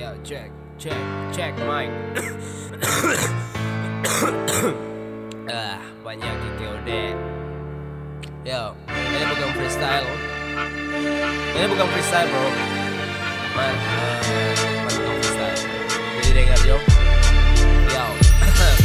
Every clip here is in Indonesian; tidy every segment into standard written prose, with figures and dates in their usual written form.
Yo, check mic. Banyak KOD. Yo, ini bukan freestyle. Ini bukan freestyle, bro. Bukan freestyle. Jadi dengar, yo.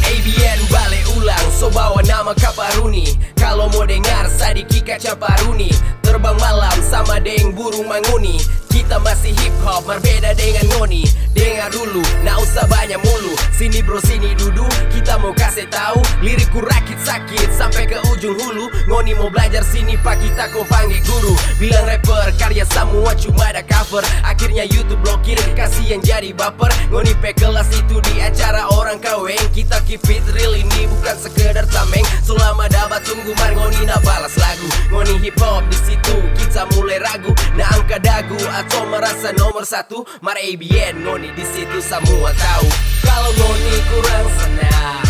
ABN balik ulang, so bawa nama Kaparuni. Kalau mau dengar Sadiki Kacaparuni. Terbang malam sama deng burung manguni. Kita masih hip hop, berbeda dengan ngoni. Dengar dulu, nak usah banyak mulu. Sini bro, sini duduk, kita mau kasih tahu. Lirikku rakit sakit sampai ke ujung hulu. Ngoni mau belajar sini, pak kita kau panggil guru. Bilang rapper, karya semua cuma ada cover. Akhirnya YouTube blokir, kasih yang jadi baper. Ngoni pe kelas itu di acara orang kaweng. Kita keep it real, ini bukan sekedar tameng. Selama dapat tunggu mar ngoni na balas lagu. Ngoni hip hop di situ kita mulai ragu. Nah angka dagu atau merasa nomor satu. Mar ABN ngoni di situ semua tahu. Kalau ngoni kurang senang,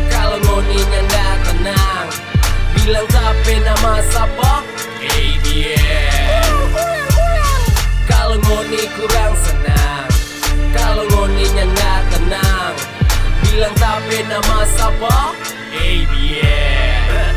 kalau ngoni nyanda tenang, bilang tapi nama siapa? ABN. Kalau ngoni kurang senang, kalau ngoni nyanda tenang, bilang tapi nama siapa? ABN.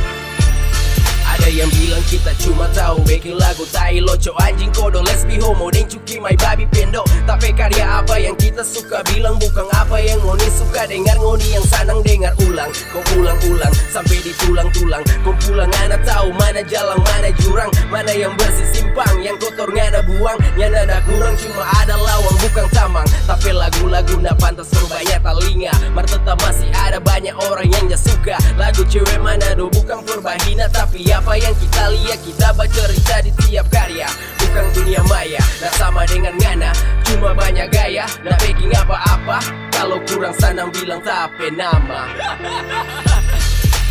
Ada yang bilang kita cuma tahu bikin lagu tai loco anjing kodok lesbi homo deng cuki my babi pendo. Tapi karya apa yang kita suka bilang bukan apa yang ngoni suka dengar. Ngoni yang sanang dengar ulang, kau ulang-ulang sampai di tulang-tulang. Kau pulang ana tahu mana jalan mana jurang, mana yang bersih simpang, yang kotor ngana buang. Yang ada kurang cuma ada lawang bukan tamang. Tapi lagu-lagu na pantas banyak telinga. Mar tetap masih ada banyak orang yang gak suka lagu cewek mana do bukan perbahina. Tapi apa yang kita lihat kita baca cerita di tiap karya. Bukan dunia maya, nah sama dengan ngana cuma banyak gaya. Nah baking apa-apa kalau kurang sanang bilang tapi nama.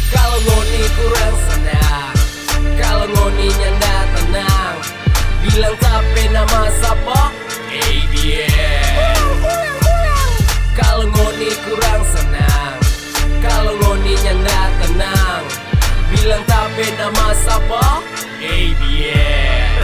Kalau ngoni kurang senang, kalau ngoni nyanda tenang, bilang tapi nama siapa? ABN. Kalau ngoni kurang senang, kalau ngoni nyanda tenang, bilang tapi nama siapa? ABN.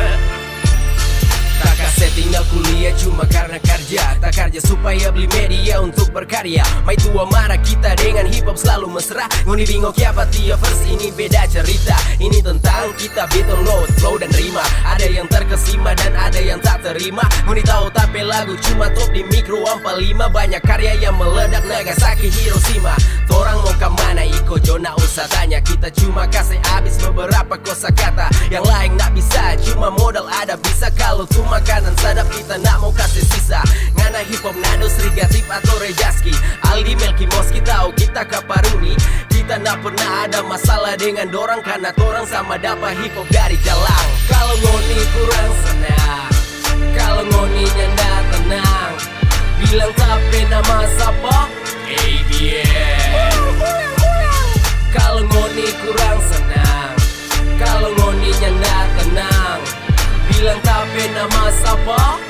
Tak tinggal kuliah cuma karena kerja. Tak kerja supaya beli media untuk berkarya. Mai tua marah kita dengan hip hop selalu mesra. Ngoni bingung apa tiap verse ini beda cerita. Ini tentang kita beat on load, flow dan rima. Ada yang terkesima dan ada yang tak terima. Ngoni tahu tapi lagu cuma top di mikro 45. Banyak karya yang meledak Nagasaki Hiroshima. Torang mau kemana iko Jona usah tanya. Kita cuma kasih habis beberapa kosakata. Yang lain nak bisa cuma modal ada bisa. Kalau tuh makanan sadap kita nak mau kasih sisa. Ngana hip hop nado Srigatip atau Rejaski, Aldi Melki Moski tahu kita Kaparuni. Kita nak pernah ada masalah dengan dorang karena torang sama dapat hip hop dari jalan. Kalau ngoni kurang senang, kalau ngoni nyanda tenang, bilang tapi nama siapa? ABN. Kalau ngoni kurang senang, kalau ngoni nyanda tenang, bilang tapi nama siapa?